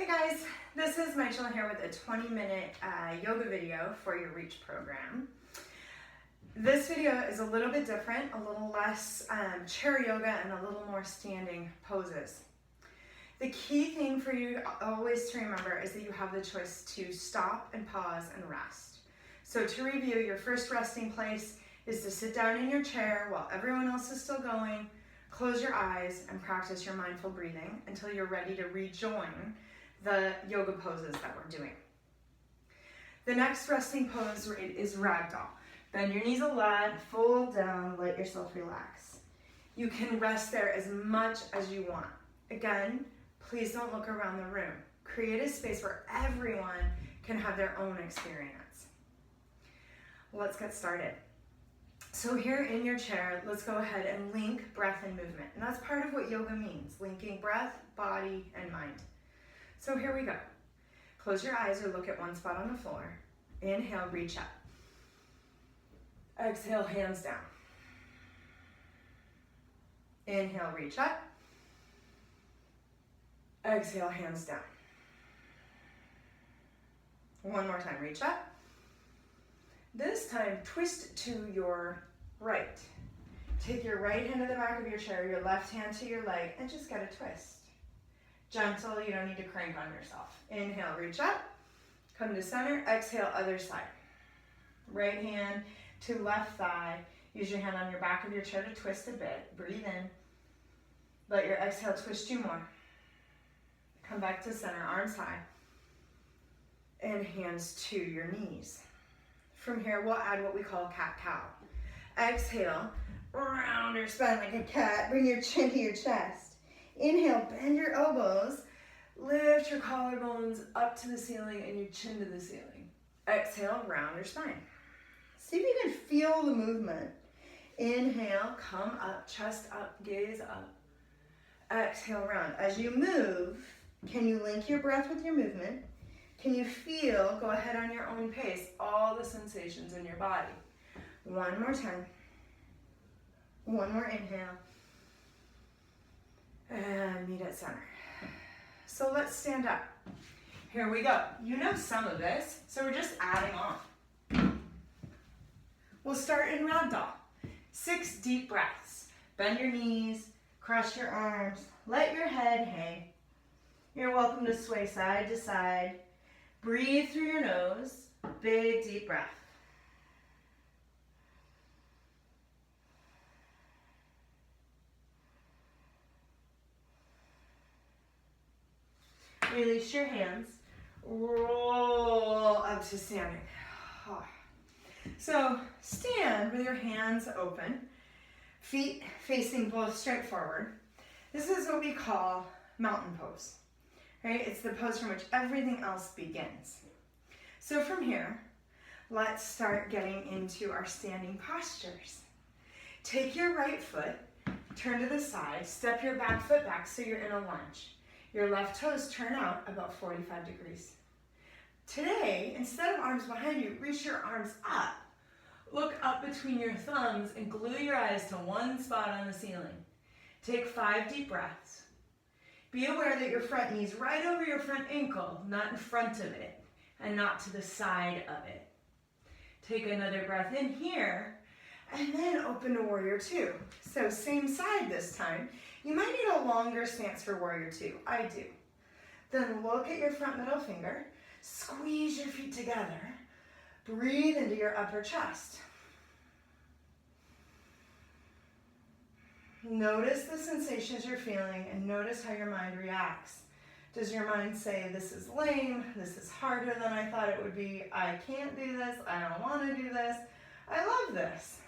Hey guys, this is Michael here with a 20-minute yoga video for your REACH program. This video is a little bit different, a little less chair yoga and a little more standing poses. The key thing for you always to remember is that you have the choice to stop and pause and rest. So to review, your first resting place is to sit down in your chair while everyone else is still going, close your eyes and practice your mindful breathing until you're ready to rejoin the yoga poses that we're doing. The next resting pose is ragdoll. Bend your knees a lot, fold down, let yourself relax. You can rest there as much as you want. Again, please don't look around the room. Create a space where everyone can have their own experience. Let's get started. So here in your chair, let's go ahead and link breath and movement. And that's part of what yoga means, linking breath, body, and mind. So here we go. Close your eyes or look at one spot on the floor. Inhale, reach up. Exhale, hands down. Inhale, reach up. Exhale, hands down. One more time, reach up. This time, twist to your right. Take your right hand to the back of your chair, your left hand to your leg, and just get a twist. Gentle, you don't need to crank on yourself. Inhale, reach up, come to center, exhale, other side. Right hand to left thigh. Use your hand on your back of your chair to twist a bit. Breathe in. Let your exhale twist you more. Come back to center, arms high. And hands to your knees. From here, we'll add what we call cat-cow. Exhale, round your spine like a cat. Bring your chin to your chest. Inhale, bend your elbows. Lift your collarbones up to the ceiling and your chin to the ceiling. Exhale, round your spine. See if you can feel the movement. Inhale, come up, chest up, gaze up. Exhale, round. As you move, can you link your breath with your movement? Can you feel, go ahead on your own pace, all the sensations in your body? One more time. One more inhale. And meet at center. So let's stand up. Here we go. You know some of this, so we're just adding on. We'll start in ragdoll. 6 deep breaths. Bend your knees, cross your arms, let your head hang. You're welcome to sway side to side. Breathe through your nose, big deep breath. Release your hands, roll up to standing. So stand with your hands open, feet facing both straight forward. This is what we call mountain pose, right? It's the pose from which everything else begins. So from here, let's start getting into our standing postures. Take your right foot, turn to the side, step your back foot back so you're in a lunge. Your left toes turn out about 45 degrees. Today, instead of arms behind you, reach your arms up. Look up between your thumbs and glue your eyes to one spot on the ceiling. Take 5 deep breaths. Be aware that your front knee is right over your front ankle, not in front of it, and not to the side of it. Take another breath in here, and then open to warrior 2. So same side this time. You might need a longer stance for warrior 2. I do. Then look at your front middle finger. Squeeze your feet together. Breathe into your upper chest. Notice the sensations you're feeling and notice how your mind reacts. Does your mind say, this is lame, this is harder than I thought it would be, I can't do this, I don't want to do this, I love this.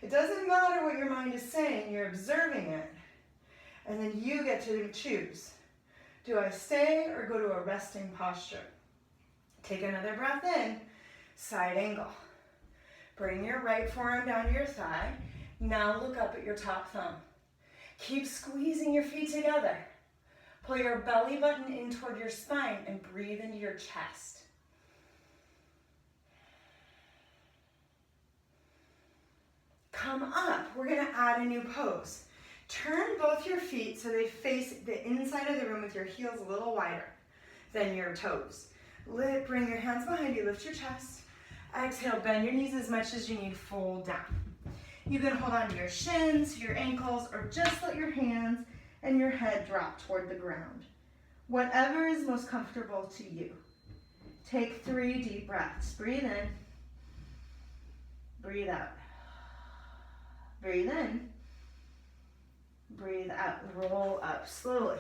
It doesn't matter what your mind is saying, you're observing it. And then you get to choose. Do I stay or go to a resting posture? Take another breath in, side angle. Bring your right forearm down to your thigh. Now look up at your top thumb. Keep squeezing your feet together. Pull your belly button in toward your spine and breathe into your chest. Come up. We're going to add a new pose. Turn both your feet so they face the inside of the room with your heels a little wider. than your toes. Bring your hands behind you, lift your chest. Exhale, bend your knees as much as you need, fold down. You can hold on to your shins, your ankles, or just let your hands and your head drop toward the ground. Whatever is most comfortable to you. Take 3 deep breaths. Breathe in. Breathe out. Breathe in. Breathe out. Roll up slowly.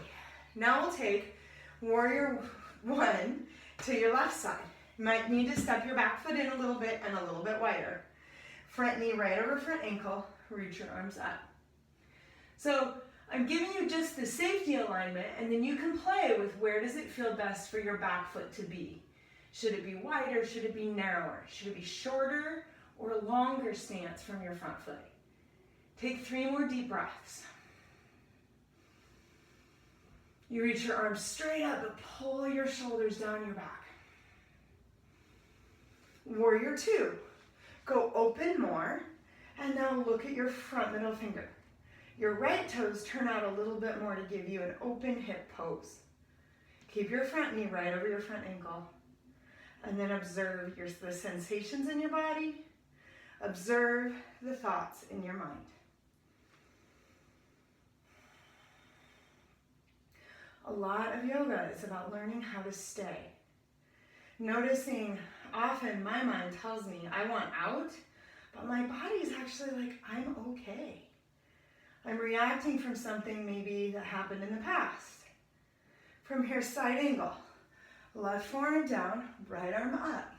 Now we'll take warrior 1 to your left side. You might need to step your back foot in a little bit and a little bit wider. Front knee right over front ankle. Reach your arms up. So I'm giving you just the safety alignment, and then you can play with where does it feel best for your back foot to be. Should it be wider? Should it be narrower? Should it be shorter or longer stance from your front foot? Take 3 more deep breaths. You reach your arms straight up, but pull your shoulders down your back. Warrior 2. Go open more, and now look at your front middle finger. Your right toes turn out a little bit more to give you an open hip pose. Keep your front knee right over your front ankle, and then observe the sensations in your body. Observe the thoughts in your mind. A lot of yoga is about learning how to stay. Noticing, often my mind tells me I want out, but my body's actually like, I'm okay. I'm reacting from something maybe that happened in the past. From here, side angle. Left forearm down, right arm up.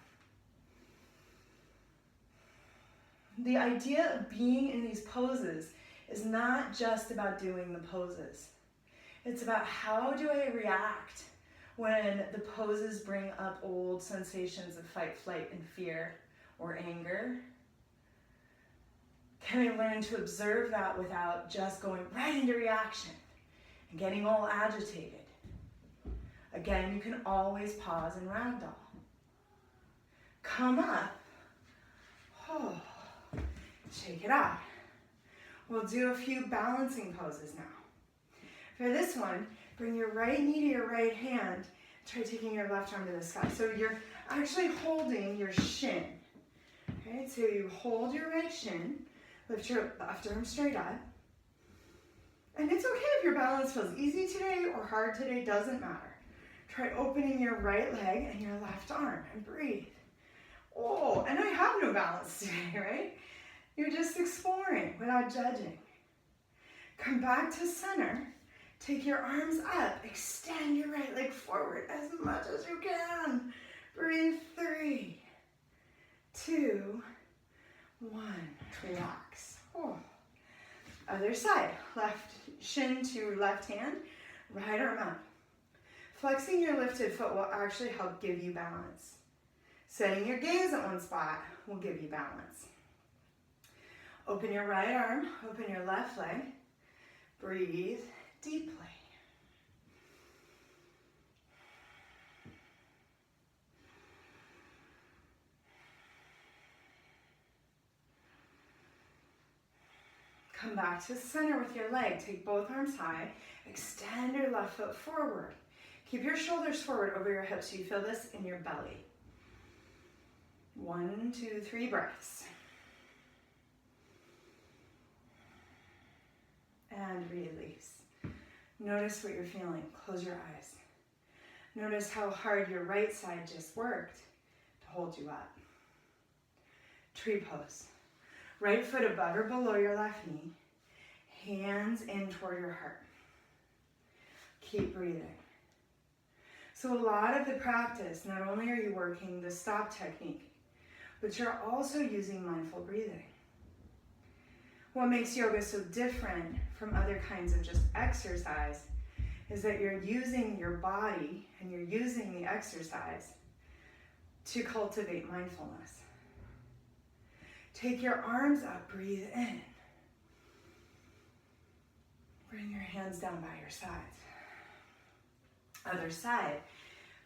The idea of being in these poses is not just about doing the poses. It's about how do I react when the poses bring up old sensations of fight, flight, and fear or anger. Can I learn to observe that without just going right into reaction and getting all agitated? Again, you can always pause and ragdoll. Come up. Oh, shake it out. We'll do a few balancing poses now. For this one, bring your right knee to your right hand. Try taking your left arm to the sky. So you're actually holding your shin. Okay, so you hold your right shin, lift your left arm straight up. And it's okay if your balance feels easy today or hard today, doesn't matter. Try opening your right leg and your left arm and breathe. Oh, and I have no balance today, right? You're just exploring without judging. Come back to center. Take your arms up. Extend your right leg forward as much as you can. Breathe. 3, 2, 1. Relax. Oh. Other side. Left shin to left hand. Right arm up. Flexing your lifted foot will actually help give you balance. Setting your gaze at one spot will give you balance. Open your right arm. Open your left leg. Breathe deeply. Come back to center with your leg. Take both arms high. Extend your left foot forward. Keep your shoulders forward over your hips so you feel this in your belly. 1, 2, 3 breaths. And release. Notice what you're feeling. Close your eyes. Notice how hard your right side just worked to hold you up. Tree pose. Right foot above or below your left knee. Hands in toward your heart. Keep breathing. So a lot of the practice, not only are you working the stop technique, but you're also using mindful breathing. What makes yoga so different from other kinds of just exercise is that you're using your body and you're using the exercise to cultivate mindfulness. Take your arms up, breathe in. Bring your hands down by your sides. Other side,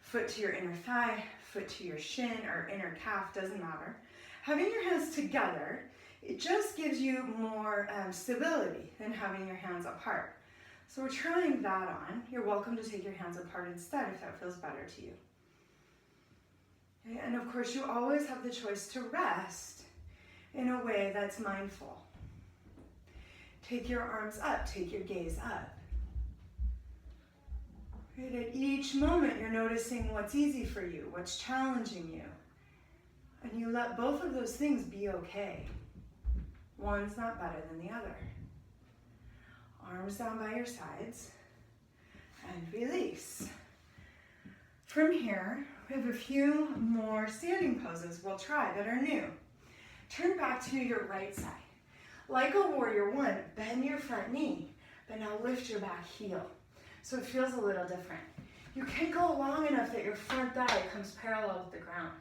foot to your inner thigh, foot to your shin or inner calf, doesn't matter. Having your hands together, it just gives you more stability than having your hands apart. So we're trying that on. You're welcome to take your hands apart instead if that feels better to you. Okay, and of course, you always have the choice to rest in a way that's mindful. Take your arms up, take your gaze up. Right, at each moment, you're noticing what's easy for you, what's challenging you. And you let both of those things be okay. One's not better than the other. Arms down by your sides, and release. From here, we have a few more standing poses we'll try that are new. Turn back to your right side. Like a warrior one, bend your front knee, but now lift your back heel. So it feels a little different. You can go long enough that your front thigh comes parallel with the ground.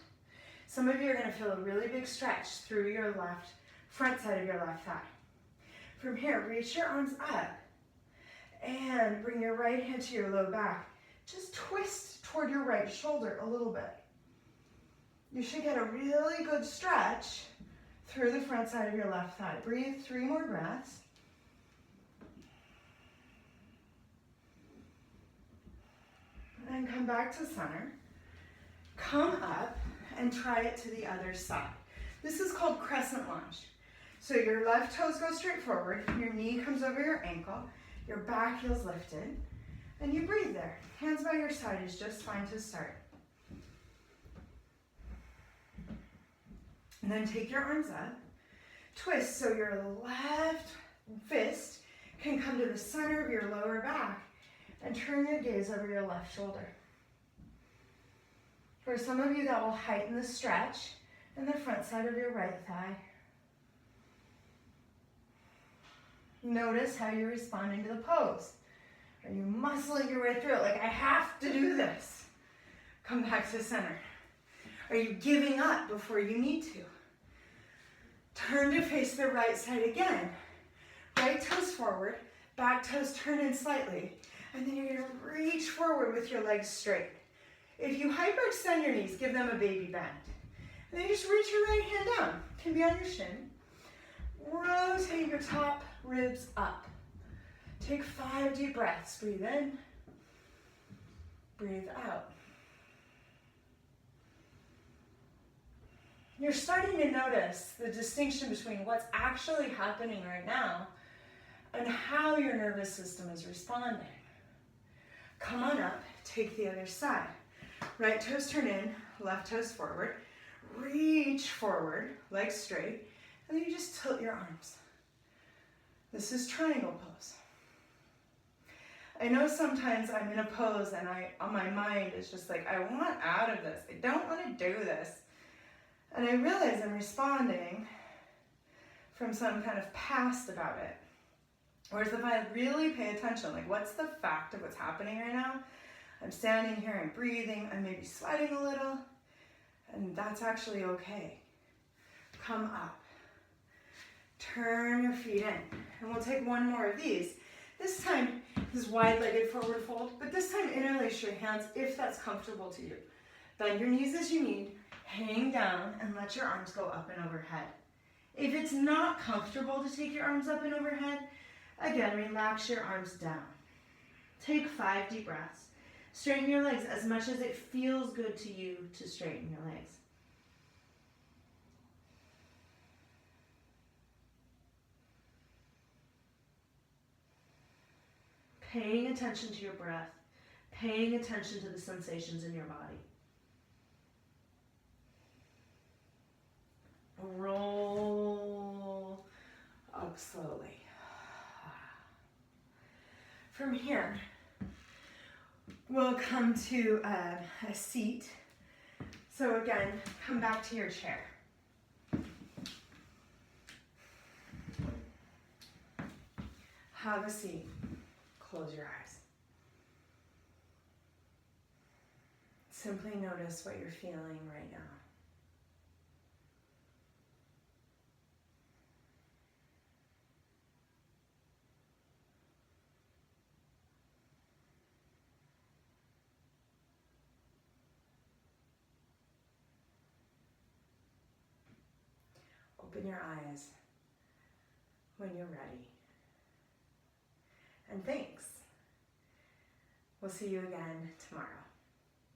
Some of you are going to feel a really big stretch through your left, front side of your left thigh. From here, reach your arms up and bring your right hand to your low back. Just twist toward your right shoulder a little bit. You should get a really good stretch through the front side of your left thigh. Breathe 3 more breaths. And come back to center. Come up and try it to the other side. This is called crescent lunge. So your left toes go straight forward, your knee comes over your ankle, your back heel's lifted, and you breathe there. Hands by your side is just fine to start. And then take your arms up, twist so your left fist can come to the center of your lower back and turn your gaze over your left shoulder. For some of you, that will heighten the stretch in the front side of your right thigh. Notice how you're responding to the pose. Are you muscling your way through it like, I have to do this? Come back to center. Are you giving up before you need to? Turn to face the right side again. Right toes forward, back toes turn in slightly, and then you're going to reach forward with your legs straight. If you hyperextend your knees, give them a baby bend. And then just reach your right hand down. It can be on your shin. Rotate your top ribs up. Take 5 deep breaths. Breathe in. Breathe out. You're starting to notice the distinction between what's actually happening right now and how your nervous system is responding. Come on up, take the other side. Right toes turn in, left toes forward. Reach forward, legs straight, and then you just tilt your arms. This is triangle pose. I know sometimes I'm in a pose and on my mind is just like, I want out of this. I don't want to do this. And I realize I'm responding from some kind of past about it. Whereas if I really pay attention, like what's the fact of what's happening right now? I'm standing here, I'm breathing, I'm maybe sweating a little, and that's actually okay. Come up. Turn your feet in. And we'll take one more of these. This time, this wide-legged forward fold, but this time interlace your hands if that's comfortable to you. Bend your knees as you need, hang down, and let your arms go up and overhead. If it's not comfortable to take your arms up and overhead, again, relax your arms down. Take 5 deep breaths. Straighten your legs as much as it feels good to you to straighten your legs. Paying attention to your breath, paying attention to the sensations in your body. Roll up slowly. From here, we'll come to a seat. So again, come back to your chair. Have a seat. Close your eyes. Simply notice what you're feeling right now. Open your eyes when you're ready. And thanks. We'll see you again tomorrow.